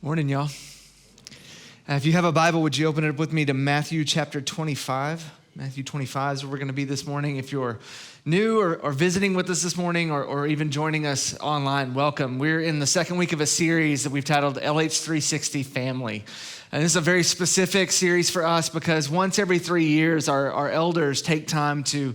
Morning, y'all. If you have a Bible, would you open it up with me to Matthew chapter 25? Matthew 25 is where we're going to be this morning. If you're new or visiting with us this morning or even joining us online, welcome. We're in the second week of a series that we've titled LH360 Family. And this is a very specific series for us because once every 3 years, our elders take time to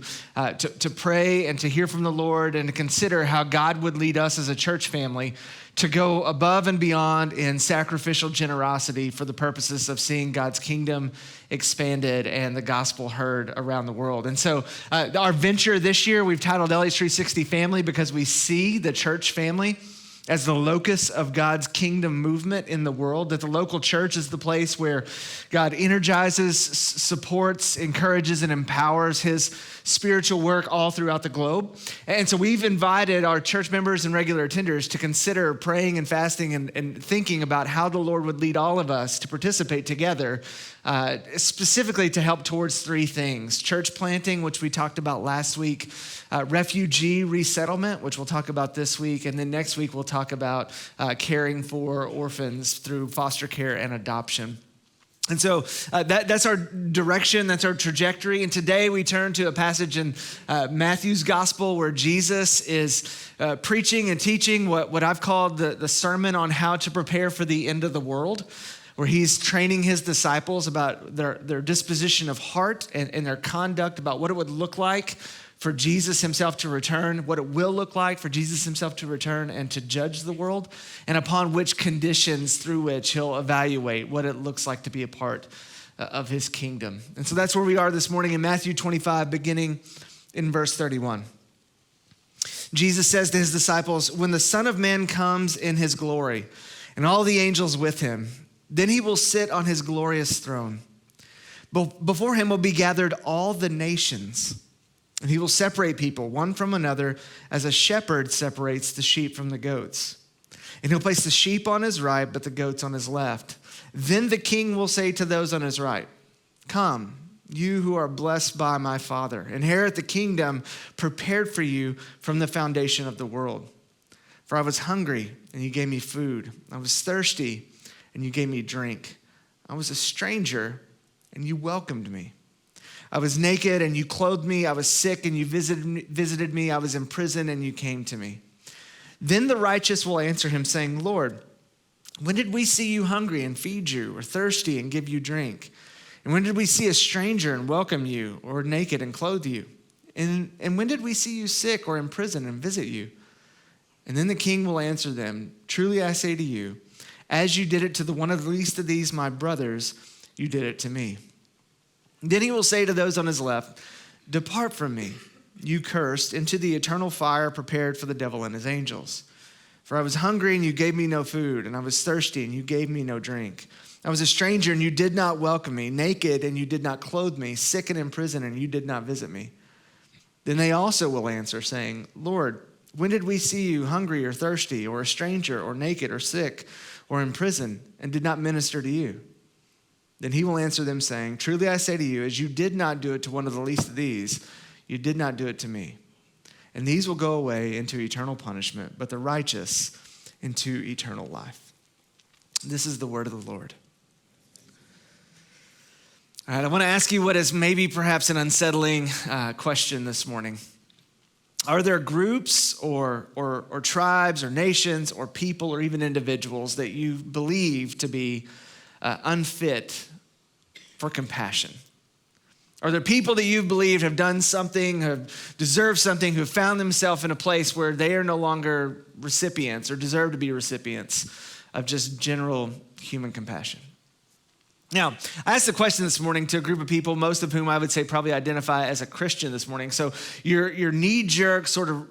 pray and to hear from the Lord and to consider how God would lead us as a church family to go above and beyond in sacrificial generosity for the purposes of seeing God's kingdom expanded and the gospel heard around the world. And so our venture this year, we've titled LH360 Family because we see the church family as the locus of God's kingdom movement in the world, that the local church is the place where God energizes, supports, encourages, and empowers his spiritual work all throughout the globe. And so we've invited our church members and regular attenders to consider praying and fasting and thinking about how the Lord would lead all of us to participate together, specifically to help towards three things: church planting, which we talked about last week, refugee resettlement, which we'll talk about this week, and then next week we'll talk about caring for orphans through foster care and adoption. And so that's our direction, that's our trajectory. And today we turn to a passage in Matthew's gospel where Jesus is preaching and teaching what I've called the sermon on how to prepare for the end of the world, where he's training his disciples about their disposition of heart and their conduct, about what it would look like for Jesus himself to return, what it will look like for Jesus himself to return and to judge the world, and upon which conditions through which he'll evaluate what it looks like to be a part of his kingdom. And so that's where we are this morning in Matthew 25, beginning in verse 31. Jesus says to his disciples, "When the Son of Man comes in his glory and all the angels with him, then he will sit on his glorious throne. Before him will be gathered all the nations, and he will separate people one from another as a shepherd separates the sheep from the goats. And he'll place the sheep on his right, but the goats on his left. Then the king will say to those on his right, 'Come, you who are blessed by my Father, inherit the kingdom prepared for you from the foundation of the world. For I was hungry, and you gave me food. I was thirsty, and you gave me drink. I was a stranger, and you welcomed me. I was naked and you clothed me. I was sick and you visited me. I was in prison and you came to me.' Then the righteous will answer him saying, 'Lord, when did we see you hungry and feed you, or thirsty and give you drink? And when did we see a stranger and welcome you, or naked and clothe you? And when did we see you sick or in prison and visit you?' And then the king will answer them, 'Truly I say to you, as you did it to one of the least of these my brothers, you did it to me.' Then he will say to those on his left, 'Depart from me, you cursed, into the eternal fire prepared for the devil and his angels. For I was hungry and you gave me no food, and I was thirsty and you gave me no drink. I was a stranger and you did not welcome me, naked and you did not clothe me, sick and in prison and you did not visit me.' Then they also will answer, saying, 'Lord, when did we see you hungry or thirsty, or a stranger, or naked, or sick, or in prison, and did not minister to you?' Then he will answer them saying, 'Truly I say to you, as you did not do it to one of the least of these, you did not do it to me. And these will go away into eternal punishment, but the righteous into eternal life.'" This is the word of the Lord. All right, I want to ask you what is maybe perhaps an unsettling question this morning. Are there groups or tribes or nations or people or even individuals that you believe to be unfit for compassion? Are there people that you believe have done something, have deserved something, who have found themselves in a place where they are no longer recipients or deserve to be recipients of just general human compassion? Now, I asked the question this morning to a group of people, most of whom I would say probably identify as a Christian this morning. So your knee-jerk sort of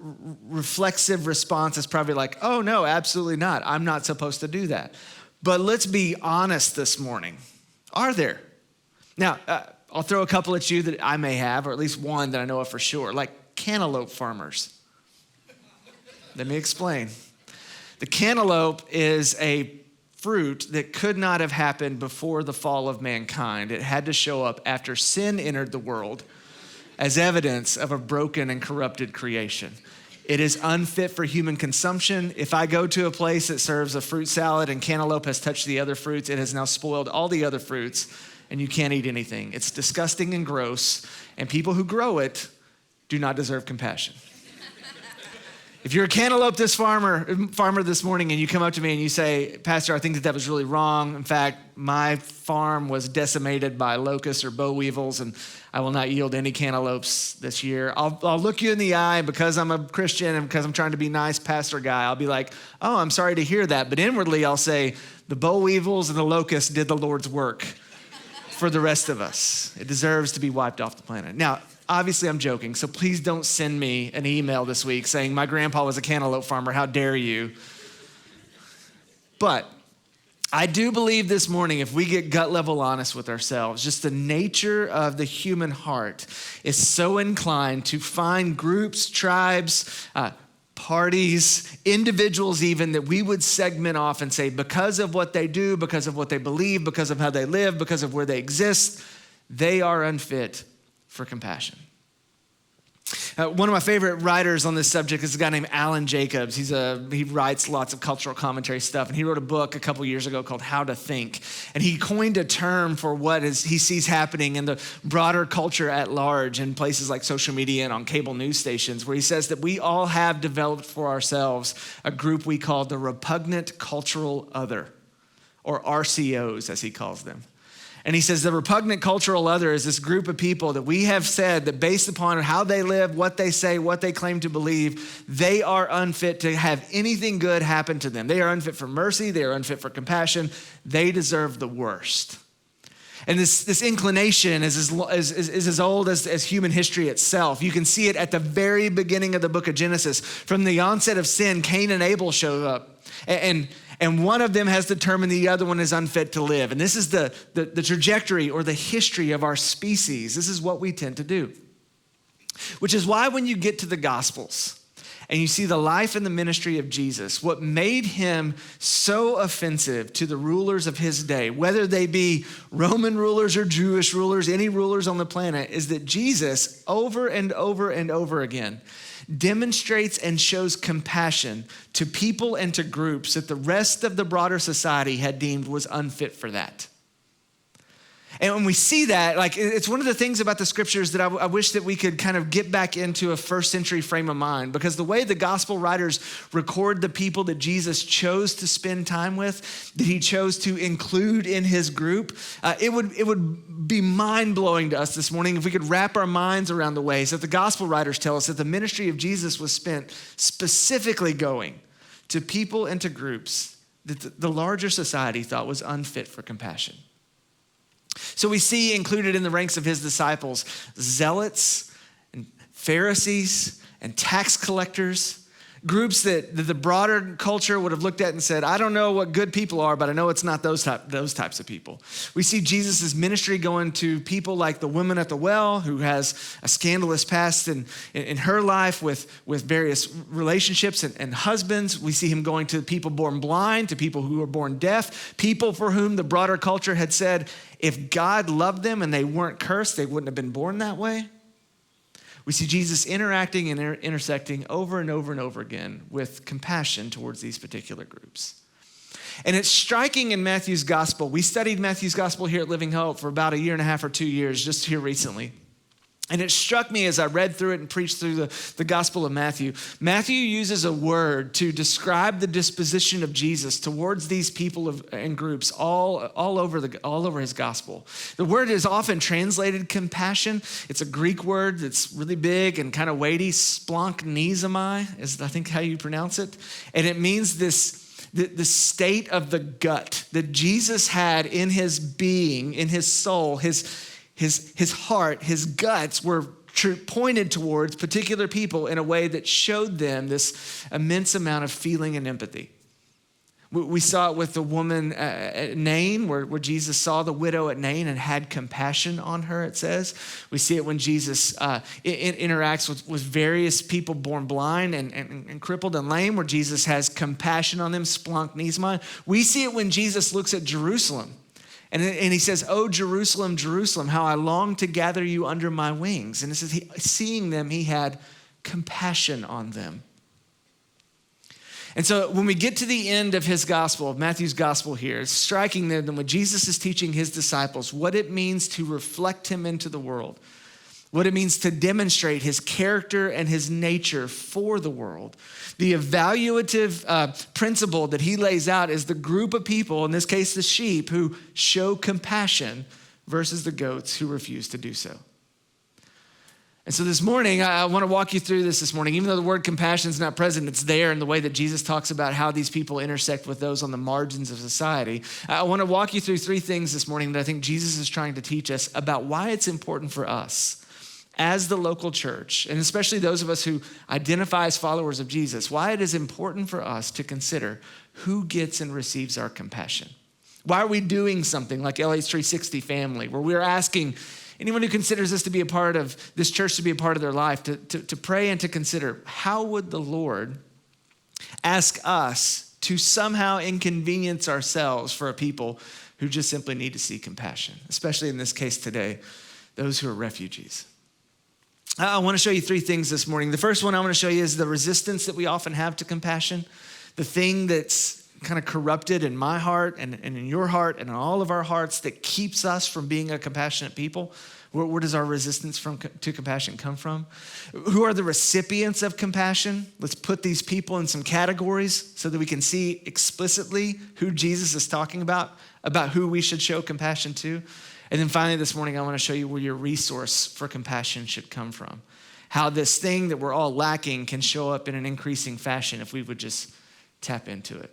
reflexive response is probably like, "Oh no, absolutely not. I'm not supposed to do that." But let's be honest this morning. Are there? Now, I'll throw a couple at you that I may have, or at least one that I know of for sure, like cantaloupe farmers. Let me explain. The cantaloupe is a fruit that could not have happened before the fall of mankind. It had to show up after sin entered the world as evidence of a broken and corrupted creation. It is unfit for human consumption. If I go to a place that serves a fruit salad and cantaloupe has touched the other fruits, it has now spoiled all the other fruits, and you can't eat anything. It's disgusting and gross, and people who grow it do not deserve compassion. If you're a cantaloupe farmer this morning and you come up to me and you say, Pastor, I think that was really wrong. In fact, my farm was decimated by locusts or boll weevils, and I will not yield any cantaloupes this year. I'll look you in the eye because I'm a Christian and because I'm trying to be nice pastor guy. I'll be like, oh, I'm sorry to hear that. But inwardly, I'll say, the boll weevils and the locusts did the Lord's work for the rest of us. It deserves to be wiped off the planet. Now, obviously, I'm joking, so please don't send me an email this week saying my grandpa was a cantaloupe farmer. How dare you? But I do believe this morning, if we get gut level honest with ourselves, just the nature of the human heart is so inclined to find groups, tribes, parties, individuals even, that we would segment off and say, because of what they do, because of what they believe, because of how they live, because of where they exist, they are unfit for compassion. One of my favorite writers on this subject is a guy named Alan Jacobs. He writes lots of cultural commentary stuff, and he wrote a book a couple years ago called How to Think. And he coined a term for what he sees happening in the broader culture at large in places like social media and on cable news stations, where he says that we all have developed for ourselves a group we call the Repugnant Cultural Other, or RCOs as he calls them. And he says the repugnant cultural other is this group of people that we have said that based upon how they live, what they say, what they claim to believe, they are unfit to have anything good happen to them. They are unfit for mercy. They are unfit for compassion. They deserve the worst. And this inclination is as old as human history itself. You can see it at the very beginning of the book of Genesis. From the onset of sin, Cain and Abel show up. And one of them has determined the other one is unfit to live. And this is the trajectory or the history of our species. This is what we tend to do. Which is why when you get to the Gospels and you see the life and the ministry of Jesus, what made him so offensive to the rulers of his day, whether they be Roman rulers or Jewish rulers, any rulers on the planet, is that Jesus over and over and over again demonstrates and shows compassion to people and to groups that the rest of the broader society had deemed was unfit for that. And when we see that, like, it's one of the things about the scriptures that I wish that we could kind of get back into a first century frame of mind, because the way the gospel writers record the people that Jesus chose to spend time with, that he chose to include in his group, it would be mind-blowing to us this morning if we could wrap our minds around the ways that the gospel writers tell us that the ministry of Jesus was spent specifically going to people and to groups that the larger society thought was unfit for compassion. So we see included in the ranks of his disciples zealots and Pharisees and tax collectors, groups that the broader culture would have looked at and said, I don't know what good people are, but I know it's not those types of people. We see Jesus' ministry going to people like the woman at the well, who has a scandalous past in her life with various relationships and husbands. We see him going to people born blind, to people who were born deaf, people for whom the broader culture had said, if God loved them and they weren't cursed, they wouldn't have been born that way. We see Jesus interacting and intersecting over and over and over again with compassion towards these particular groups. And it's striking in Matthew's gospel. We studied Matthew's gospel here at Living Hope for about 1.5 or 2 years, just here recently. And it struck me as I read through it and preached through the Gospel of Matthew. Matthew uses a word to describe the disposition of Jesus towards these people and groups all over his gospel. The word is often translated compassion. It's a Greek word that's really big and kind of weighty. Splanchnizomai is, I think, how you pronounce it. And it means the state of the gut that Jesus had in his being, in his soul, his heart, his guts were pointed towards particular people in a way that showed them this immense amount of feeling and empathy. We saw it with the woman at Nain, where Jesus saw the widow at Nain and had compassion on her, it says. We see it when Jesus interacts with various people born blind and crippled and lame, where Jesus has compassion on them, splanchnizomai. We see it when Jesus looks at Jerusalem. And he says, oh, Jerusalem, Jerusalem, how I long to gather you under my wings. And it says, seeing them, he had compassion on them. And so when we get to the end of his gospel, of Matthew's gospel here, it's striking that when Jesus is teaching his disciples what it means to reflect him into the world, what it means to demonstrate his character and his nature for the world. The evaluative principle that he lays out is the group of people, in this case the sheep, who show compassion versus the goats who refuse to do so. And so this morning, I want to walk you through this morning. Even though the word compassion is not present, it's there in the way that Jesus talks about how these people intersect with those on the margins of society. I want to walk you through three things this morning that I think Jesus is trying to teach us about why it's important for us as the local church, and especially those of us who identify as followers of Jesus, why it is important for us to consider who gets and receives our compassion. Why are we doing something like LH360 family, where we're asking anyone who considers this to be a part of this church, to be a part of their life, to pray and to consider, how would the Lord ask us to somehow inconvenience ourselves for a people who just simply need to see compassion, especially in this case today, those who are refugees. I want to show you three things this morning. The first one I want to show you is the resistance that we often have to compassion, the thing that's kind of corrupted in my heart and in your heart and in all of our hearts that keeps us from being a compassionate people. Where does our resistance to compassion come from? Who are the recipients of compassion? Let's put these people in some categories so that we can see explicitly who Jesus is talking about who we should show compassion to. And then finally this morning, I want to show you where your resource for compassion should come from. How this thing that we're all lacking can show up in an increasing fashion if we would just tap into it.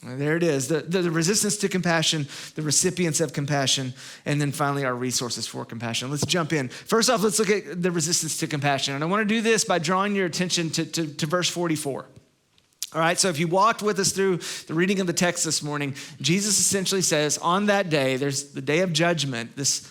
There it is, the resistance to compassion, the recipients of compassion, and then finally our resources for compassion. Let's jump in. First off, let's look at the resistance to compassion. And I want to do this by drawing your attention to verse 44. All right, so if you walked with us through the reading of the text this morning, Jesus essentially says, on that day, there's the day of judgment, this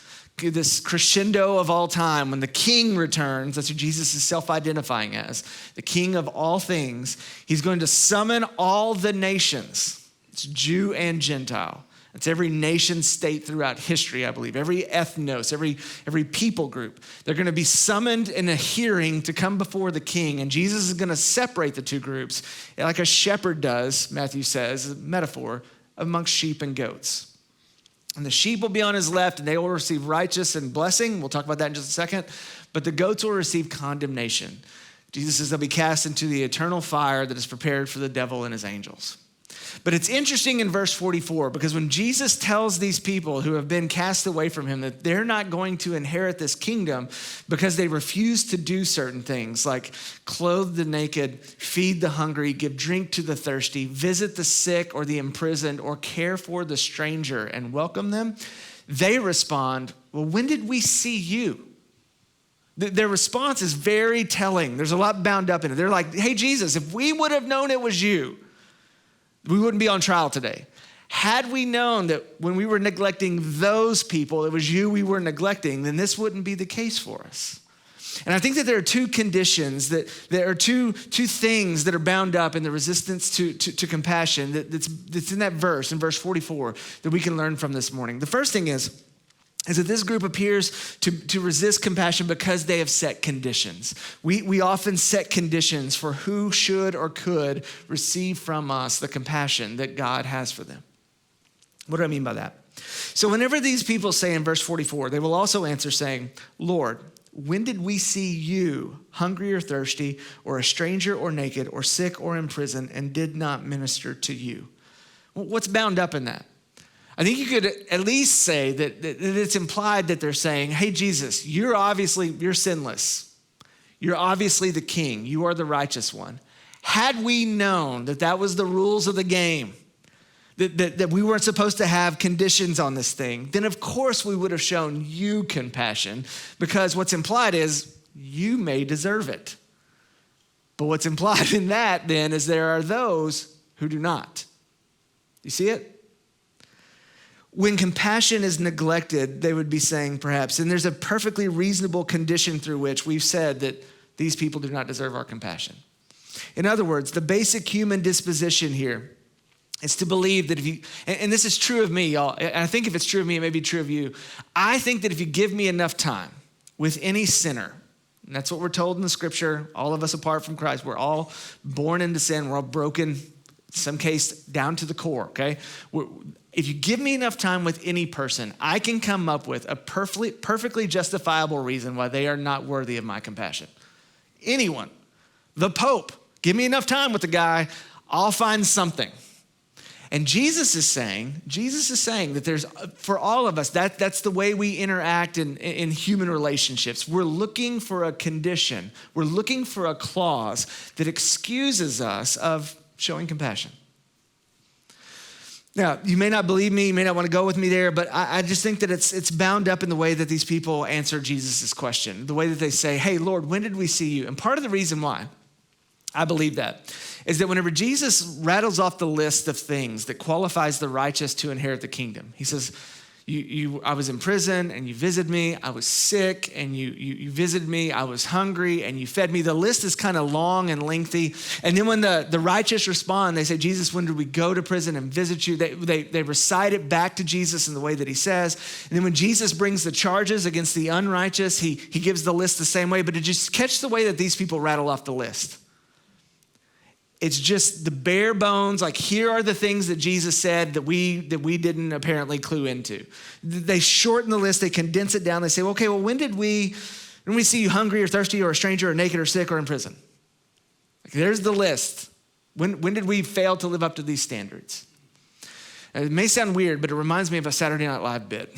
crescendo of all time, when the king returns. That's who Jesus is self-identifying as, the king of all things. He's going to summon all the nations. It's Jew and Gentile. It's every nation state throughout history, I believe, every ethnos, every people group. They're going to be summoned in a hearing to come before the king, and Jesus is going to separate the two groups like a shepherd does, Matthew says, a metaphor, amongst sheep and goats. And the sheep will be on his left, and they will receive righteousness and blessing. We'll talk about that in just a second. But the goats will receive condemnation. Jesus says they'll be cast into the eternal fire that is prepared for the devil and his angels. But it's interesting in verse 44, because when Jesus tells these people who have been cast away from him that they're not going to inherit this kingdom because they refuse to do certain things like clothe the naked, feed the hungry, give drink to the thirsty, visit the sick or the imprisoned, or care for the stranger and welcome them, they respond, well, when did we see you? Their response is very telling. There's a lot bound up in it. They're like, hey, Jesus, if we would have known it was you, we wouldn't be on trial today. Had we known that when we were neglecting those people, it was you we were neglecting, then this wouldn't be the case for us. And I think that there are two conditions, that there are two things that are bound up in the resistance to compassion that's in that verse, in verse 44, that we can learn from this morning. The first thing is that this group appears to resist compassion because they have set conditions. We often set conditions for who should or could receive from us the compassion that God has for them. What do I mean by that? So whenever these people say in verse 44, they will also answer saying, Lord, when did we see you hungry or thirsty, or a stranger or naked, or sick or in prison, and did not minister to you? What's bound up in that? I think you could at least say that it's implied that they're saying, hey, Jesus, you're sinless. You're obviously the king. You are the righteous one. Had we known that was the rules of the game, that we weren't supposed to have conditions on this thing, then of course we would have shown you compassion, because what's implied is you may deserve it. But what's implied in that then is there are those who do not. You see it? When compassion is neglected, they would be saying perhaps, and there's a perfectly reasonable condition through which we've said that these people do not deserve our compassion. In other words, the basic human disposition here is to believe that if you, and this is true of me, y'all, and I think if it's true of me, it may be true of you. I think that if you give me enough time with any sinner, and that's what we're told in the scripture, all of us apart from Christ, we're all born into sin, we're all broken some case down to the core, okay? If you give me enough time with any person, I can come up with a perfectly justifiable reason why they are not worthy of my compassion. Anyone. The Pope. Give me enough time with the guy, I'll find something. And Jesus is saying that there's, for all of us, that's the way we interact in human relationships. We're looking for a condition. We're looking for a clause that excuses us of showing compassion. Now, you may not believe me, you may not want to go with me there, but I just think that it's bound up in the way that these people answer Jesus' question, the way that they say, hey, Lord, when did we see you? And part of the reason why I believe that is that whenever Jesus rattles off the list of things that qualifies the righteous to inherit the kingdom, he says, I was in prison and you visited me. I was sick and you visited me. I was hungry and you fed me. The list is kind of long and lengthy. And then when the righteous respond, they say, Jesus, when did we go to prison and visit you? They recite it back to Jesus in the way that he says. And then when Jesus brings the charges against the unrighteous, he gives the list the same way. But to just catch the way that these people rattle off the list. It's just the bare bones, like here are the things that Jesus said that we didn't apparently clue into. They shorten the list, they condense it down. They say, okay, well, when we see you hungry or thirsty or a stranger or naked or sick or in prison? Like, there's the list. When did we fail to live up to these standards? It may sound weird, but it reminds me of a Saturday Night Live bit.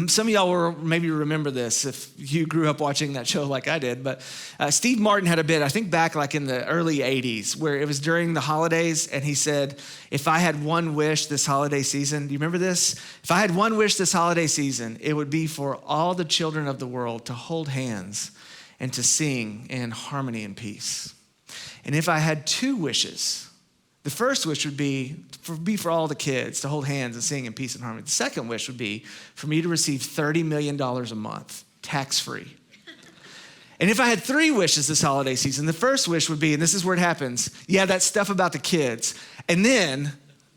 Some of y'all will maybe remember this if you grew up watching that show like I did, but Steve Martin had a bit, I think back like in the early 80s, where it was during the holidays, and he said, if I had one wish this holiday season, do you remember this? If I had one wish this holiday season, it would be for all the children of the world to hold hands and to sing in harmony and peace. And if I had two wishes, the first wish would be for all the kids to hold hands and sing in peace and harmony. The second wish would be for me to receive $30 million a month, tax-free. And if I had three wishes this holiday season, the first wish would be, and this is where it happens, that stuff about the kids. And then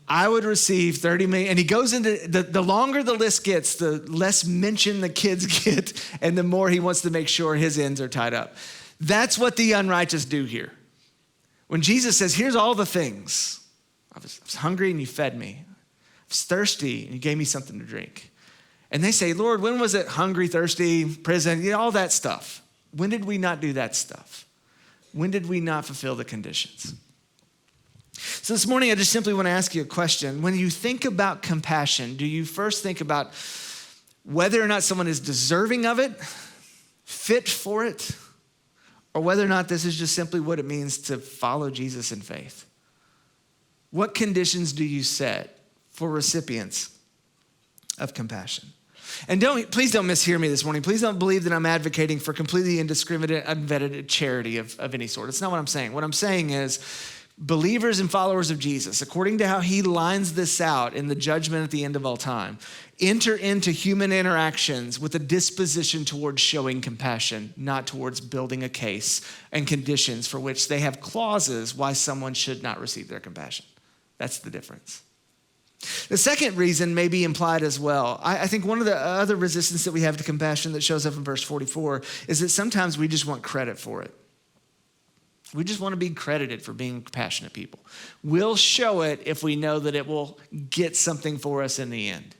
I would receive 30 million. And he goes into, the longer the list gets, the less mention the kids get, and the more he wants to make sure his ends are tied up. That's what the unrighteous do here. When Jesus says, here's all the things. I was hungry and you fed me. I was thirsty and you gave me something to drink. And they say, Lord, when was it hungry, thirsty, prison, all that stuff? When did we not do that stuff? When did we not fulfill the conditions? So this morning, I just simply want to ask you a question. When you think about compassion, do you first think about whether or not someone is deserving of it, fit for it, or whether or not this is just simply what it means to follow Jesus in faith? What conditions do you set for recipients of compassion? And please don't mishear me this morning. Please don't believe that I'm advocating for completely indiscriminate, unvetted charity of any sort. It's not what I'm saying. What I'm saying is believers and followers of Jesus, according to how he lines this out in the judgment at the end of all time, enter into human interactions with a disposition towards showing compassion, not towards building a case and conditions for which they have clauses why someone should not receive their compassion. That's the difference. The second reason may be implied as well. I think one of the other resistance that we have to compassion that shows up in verse 44 is that sometimes we just want credit for it. We just want to be credited for being compassionate people. We'll show it if we know that it will get something for us in the end.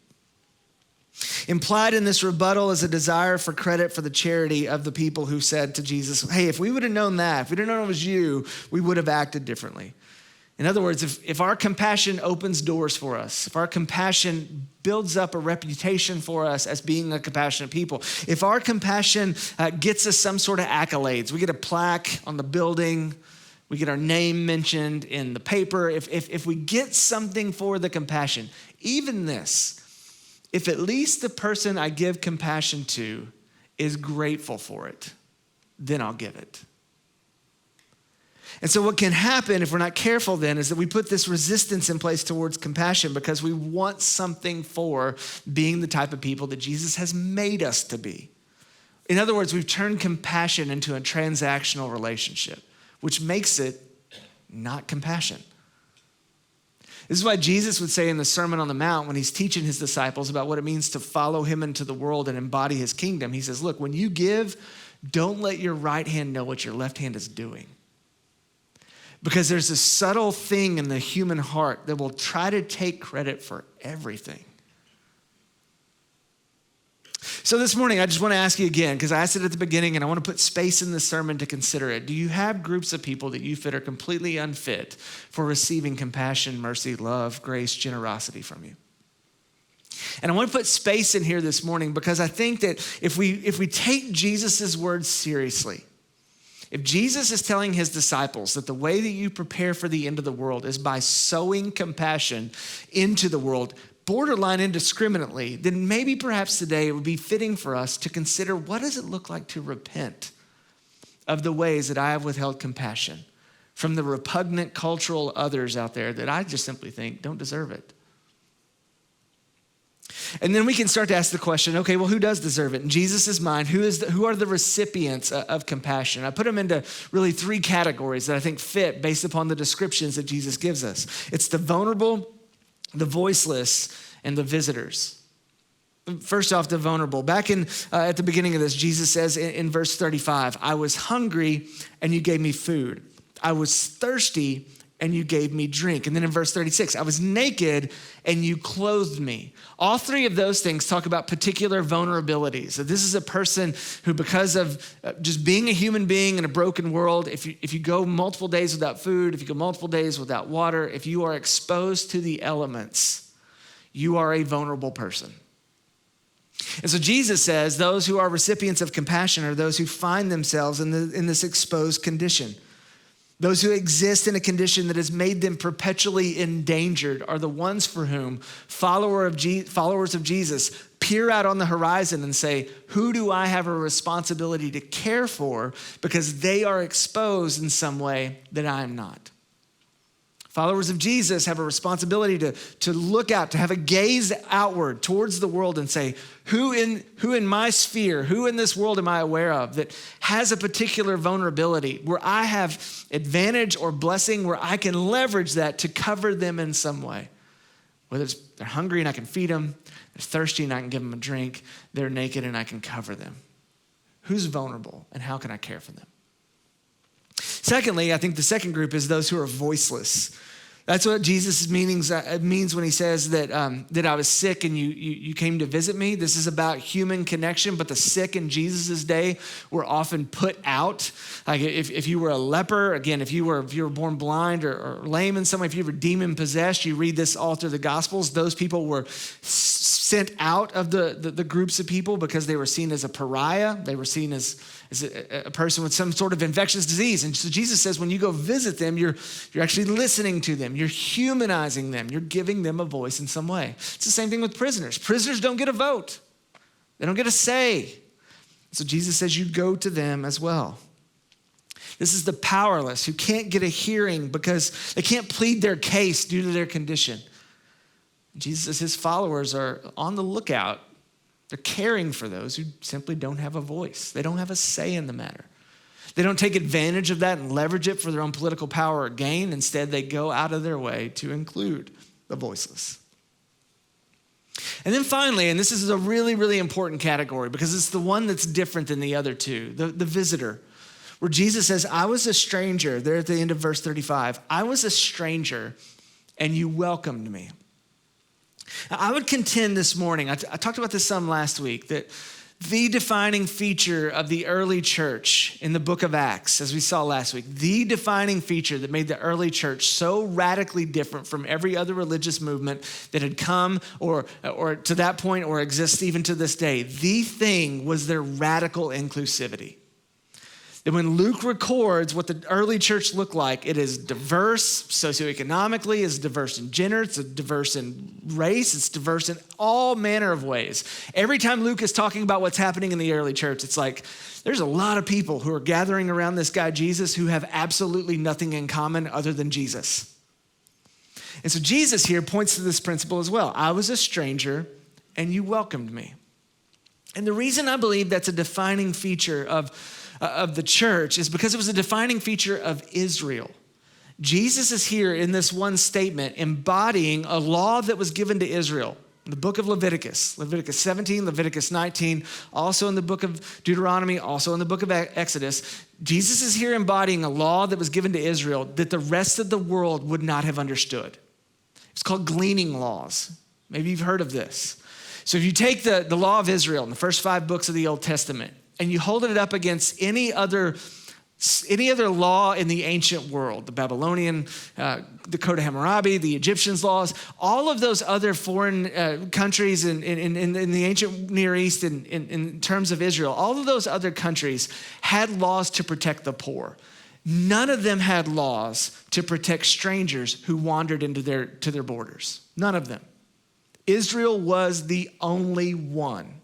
Implied in this rebuttal is a desire for credit for the charity of the people who said to Jesus, hey, if we would have known that, if we didn't know it was you, we would have acted differently. In other words, if our compassion opens doors for us, if our compassion builds up a reputation for us as being a compassionate people, if our compassion gets us some sort of accolades, we get a plaque on the building, we get our name mentioned in the paper, if we get something for the compassion, even this, if at least the person I give compassion to is grateful for it, then I'll give it. And so what can happen if we're not careful then is that we put this resistance in place towards compassion because we want something for being the type of people that Jesus has made us to be. In other words, we've turned compassion into a transactional relationship, which makes it not compassion. This is why Jesus would say in the Sermon on the Mount when he's teaching his disciples about what it means to follow him into the world and embody his kingdom, he says, look, when you give, don't let your right hand know what your left hand is doing. Because there's a subtle thing in the human heart that will try to take credit for everything. So this morning, I just want to ask you again, because I asked it at the beginning and I want to put space in this sermon to consider it. Do you have groups of people that you feel are completely unfit for receiving compassion, mercy, love, grace, generosity from you? And I want to put space in here this morning because I think that if we take Jesus' words seriously, if Jesus is telling his disciples that the way that you prepare for the end of the world is by sowing compassion into the world, borderline indiscriminately, then maybe perhaps today it would be fitting for us to consider, what does it look like to repent of the ways that I have withheld compassion from the repugnant cultural others out there that I just simply think don't deserve it? And then we can start to ask the question, okay, well, who does deserve it? In Jesus' mind, who are the recipients of compassion? I put them into really three categories that I think fit based upon the descriptions that Jesus gives us. It's the vulnerable, the voiceless, and the visitors. First off, the vulnerable. Back at the beginning of this, Jesus says in verse 35, I was hungry and you gave me food. I was thirsty and you gave me drink. And then in verse 36, I was naked and you clothed me. All three of those things talk about particular vulnerabilities. So this is a person who, because of just being a human being in a broken world, if you go multiple days without food, if you go multiple days without water, if you are exposed to the elements, you are a vulnerable person. And so Jesus says those who are recipients of compassion are those who find themselves in this exposed condition. Those who exist in a condition that has made them perpetually endangered are the ones for whom followers of Jesus peer out on the horizon and say, who do I have a responsibility to care for because they are exposed in some way that I am not? Followers of Jesus have a responsibility to look out, to have a gaze outward towards the world and say, who in my sphere, who in this world am I aware of that has a particular vulnerability where I have advantage or blessing, where I can leverage that to cover them in some way? Whether they're hungry and I can feed them, they're thirsty and I can give them a drink, they're naked and I can cover them. Who's vulnerable and how can I care for them? Secondly, I think the second group is those who are voiceless. That's what Jesus means when he says that I was sick and you came to visit me. This is about human connection, but the sick in Jesus' day were often put out. Like if you were a leper, again, if you were born blind or lame in some way, if you were demon possessed, you read this all through the Gospels, those people were sent out of the groups of people because they were seen as a pariah. They were seen as a person with some sort of infectious disease. And so Jesus says when you go visit them, you're actually listening to them. You're humanizing them. You're giving them a voice in some way. It's the same thing with prisoners. Prisoners don't get a vote. They don't get a say. So Jesus says you go to them as well. This is the powerless who can't get a hearing because they can't plead their case due to their condition. Jesus says his followers are on the lookout. They're caring for those who simply don't have a voice. They don't have a say in the matter. They don't take advantage of that and leverage it for their own political power or gain. Instead, they go out of their way to include the voiceless. And then finally, and this is a really, really important category because it's the one that's different than the other two, the visitor, where Jesus says, I was a stranger, there at the end of verse 35, I was a stranger and you welcomed me. Now, I would contend this morning, I talked about this some last week, that the defining feature of the early church in the book of Acts, as we saw last week, the defining feature that made the early church so radically different from every other religious movement that had come or to that point or exists even to this day, the thing was their radical inclusivity. That when Luke records what the early church looked like, it is diverse socioeconomically, it's diverse in gender, it's diverse in race, it's diverse in all manner of ways. Every time Luke is talking about what's happening in the early church, it's like there's a lot of people who are gathering around this guy Jesus who have absolutely nothing in common other than Jesus. And so Jesus here points to this principle as well. I was a stranger and you welcomed me. And the reason I believe that's a defining feature of the church is because it was a defining feature of Israel. Jesus is here in this one statement embodying a law that was given to Israel. the book of Leviticus 17, Leviticus 19, also in the book of Deuteronomy, also in the book of Exodus. Jesus is here embodying a law that was given to Israel that the rest of the world would not have understood. It's called Gleaning Laws. Maybe you've heard of this. So if you take the law of Israel in the first 5 books of the Old Testament and you hold it up against any other law in the ancient world, the Babylonian, the Code of Hammurabi, the Egyptians' laws, all of those other foreign countries in the ancient Near East in terms of Israel, all of those other countries had laws to protect the poor. None of them had laws to protect strangers who wandered into their borders. None of them. Israel was the only one.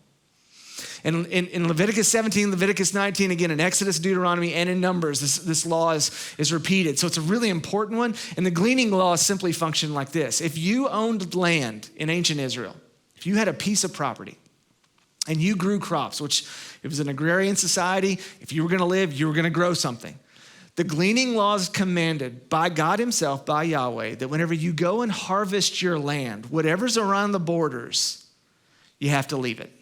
And in Leviticus 17, Leviticus 19, again, in Exodus, Deuteronomy, and in Numbers, this law is repeated. So it's a really important one. And the gleaning laws simply function like this. If you owned land in ancient Israel, if you had a piece of property and you grew crops, which it was an agrarian society, if you were going to live, you were going to grow something. The gleaning laws commanded by God himself, by Yahweh, that whenever you go and harvest your land, whatever's around the borders, you have to leave it.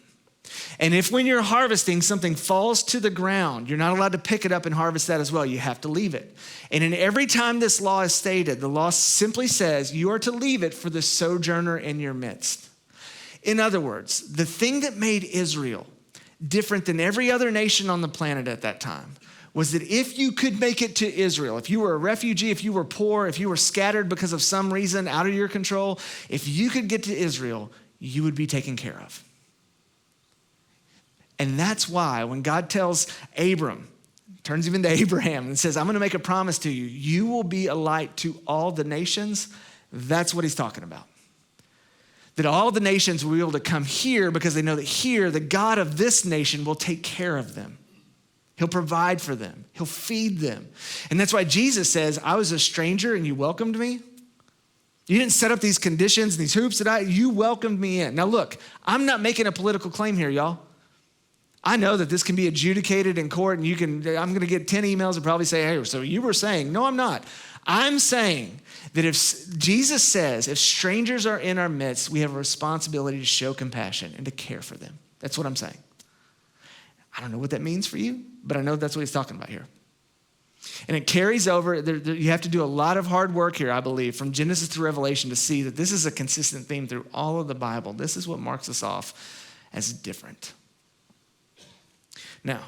And if when you're harvesting something falls to the ground, you're not allowed to pick it up and harvest that as well. You have to leave it. And in every time this law is stated, the law simply says you are to leave it for the sojourner in your midst. In other words, the thing that made Israel different than every other nation on the planet at that time was that if you could make it to Israel, if you were a refugee, if you were poor, if you were scattered because of some reason out of your control, if you could get to Israel, you would be taken care of. And that's why when God tells Abram, turns even to Abraham and says, I'm going to make a promise to you, you will be a light to all the nations, that's what he's talking about. That all the nations will be able to come here because they know that here, the God of this nation will take care of them. He'll provide for them. He'll feed them. And that's why Jesus says, I was a stranger and you welcomed me. You didn't set up these conditions and these hoops you welcomed me in. Now look, I'm not making a political claim here, y'all. I know that this can be adjudicated in court and I'm going to get 10 emails that probably say, hey, so you were saying, no, I'm not. I'm saying that if Jesus says, if strangers are in our midst, we have a responsibility to show compassion and to care for them. That's what I'm saying. I don't know what that means for you, but I know that's what he's talking about here. And it carries over. You have to do a lot of hard work here, I believe, from Genesis to Revelation to see that this is a consistent theme through all of the Bible. This is what marks us off as different. Now,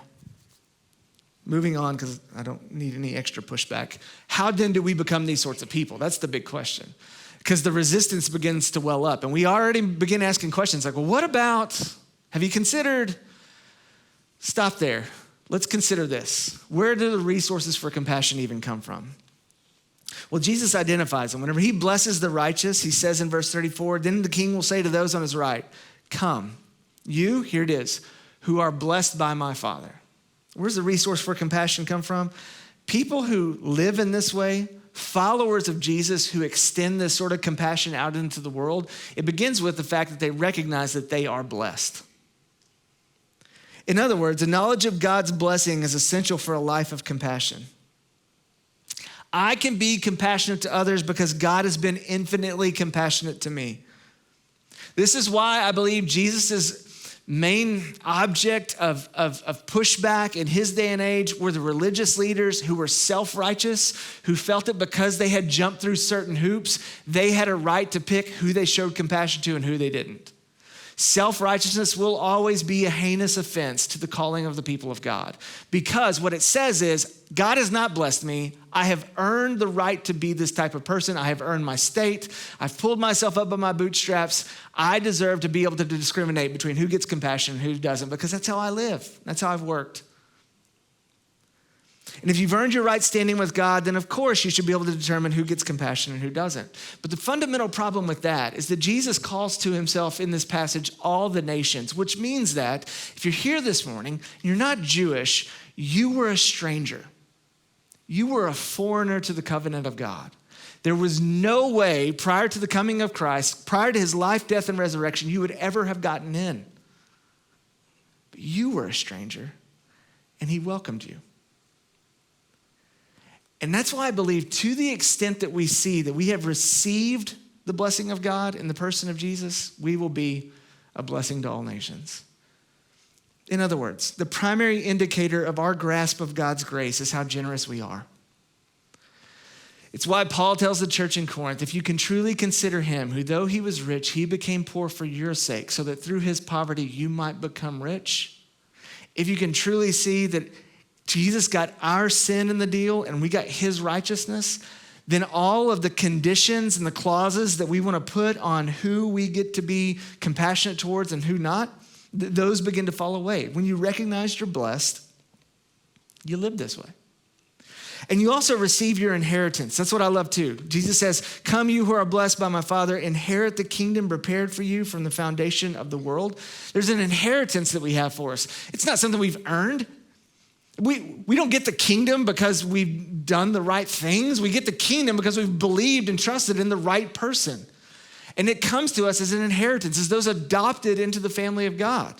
moving on, because I don't need any extra pushback. How then do we become these sorts of people? That's the big question. Because the resistance begins to well up. And we already begin asking questions like, well, what about, have you considered, stop there. Let's consider this. Where do the resources for compassion even come from? Well, Jesus identifies them. Whenever he blesses the righteous, he says in verse 34, then the king will say to those on his right, come, you, here it is, who are blessed by my Father. Where's the resource for compassion come from? People who live in this way, followers of Jesus who extend this sort of compassion out into the world, it begins with the fact that they recognize that they are blessed. In other words, the knowledge of God's blessing is essential for a life of compassion. I can be compassionate to others because God has been infinitely compassionate to me. This is why I believe Jesus' main object of pushback in his day and age were the religious leaders who were self-righteous, who felt that because they had jumped through certain hoops, they had a right to pick who they showed compassion to and who they didn't. Self-righteousness will always be a heinous offense to the calling of the people of God, because what it says is, God has not blessed me. I have earned the right to be this type of person. I have earned my state. I've pulled myself up by my bootstraps. I deserve to be able to discriminate between who gets compassion and who doesn't, because that's how I live. That's how I've worked. And if you've earned your right standing with God, then of course you should be able to determine who gets compassion and who doesn't. But the fundamental problem with that is that Jesus calls to himself in this passage all the nations, which means that if you're here this morning and you're not Jewish, you were a stranger. You were a foreigner to the covenant of God. There was no way prior to the coming of Christ, prior to his life, death, and resurrection, you would ever have gotten in. But you were a stranger, and he welcomed you. And that's why I believe, to the extent that we see that we have received the blessing of God in the person of Jesus, we will be a blessing to all nations. In other words, the primary indicator of our grasp of God's grace is how generous we are. It's why Paul tells the church in Corinth, if you can truly consider him, who though he was rich, he became poor for your sake, so that through his poverty you might become rich. If you can truly see that Jesus got our sin in the deal and we got his righteousness, then all of the conditions and the clauses that we want to put on who we get to be compassionate towards and who not, those begin to fall away. When you recognize you're blessed, you live this way. And you also receive your inheritance. That's what I love too. Jesus says, come you who are blessed by my Father, inherit the kingdom prepared for you from the foundation of the world. There's an inheritance that we have for us. It's not something we've earned. We don't get the kingdom because we've done the right things. We get the kingdom because we've believed and trusted in the right person. And it comes to us as an inheritance, as those adopted into the family of God.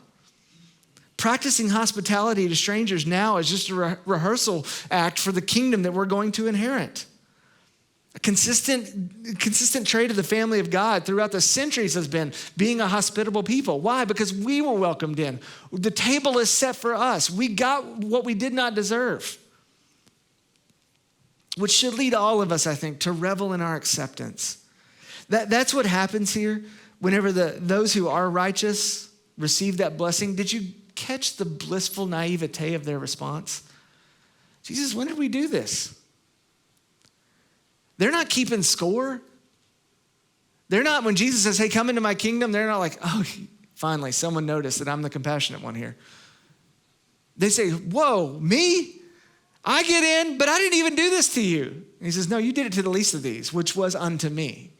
Practicing hospitality to strangers now is just a rehearsal act for the kingdom that we're going to inherit. A consistent trait of the family of God throughout the centuries has been being a hospitable people. Why? Because we were welcomed in. The table is set for us. We got what we did not deserve. Which should lead all of us, I think, to revel in our acceptance. That's what happens here whenever those who are righteous receive that blessing. Did you catch the blissful naivete of their response? Jesus, when did we do this? They're not keeping score. They're not, when Jesus says, hey, come into my kingdom, they're not like, oh, finally, someone noticed that I'm the compassionate one here. They say, whoa, me? I get in, but I didn't even do this to you. And he says, no, you did it to the least of these, which was unto me.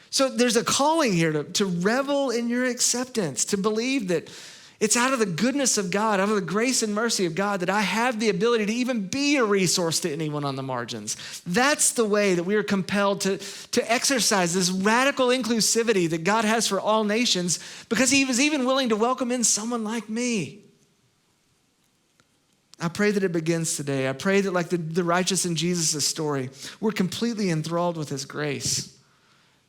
So there's a calling here to revel in your acceptance, to believe that it's out of the goodness of God, out of the grace and mercy of God, that I have the ability to even be a resource to anyone on the margins. That's the way that we are compelled to exercise this radical inclusivity that God has for all nations, because he was even willing to welcome in someone like me. I pray that it begins today. I pray that like the righteous in Jesus' story, we're completely enthralled with his grace.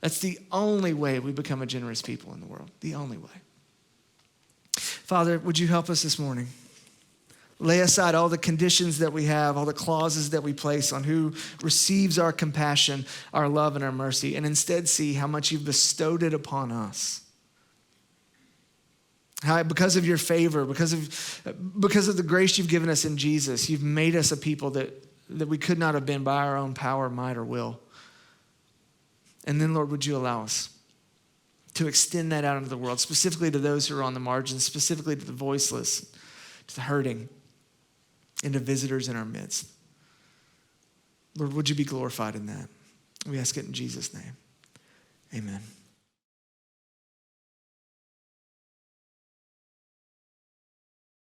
That's the only way we become a generous people in the world, the only way. Father, would you help us this morning? Lay aside all the conditions that we have, all the clauses that we place on who receives our compassion, our love, and our mercy, and instead see how much you've bestowed it upon us. How, because of your favor, because of the grace you've given us in Jesus, you've made us a people that we could not have been by our own power, might, or will. And then, Lord, would you allow us to extend that out into the world, specifically to those who are on the margins, specifically to the voiceless, to the hurting, and to visitors in our midst. Lord, would you be glorified in that? We ask it in Jesus' name. Amen.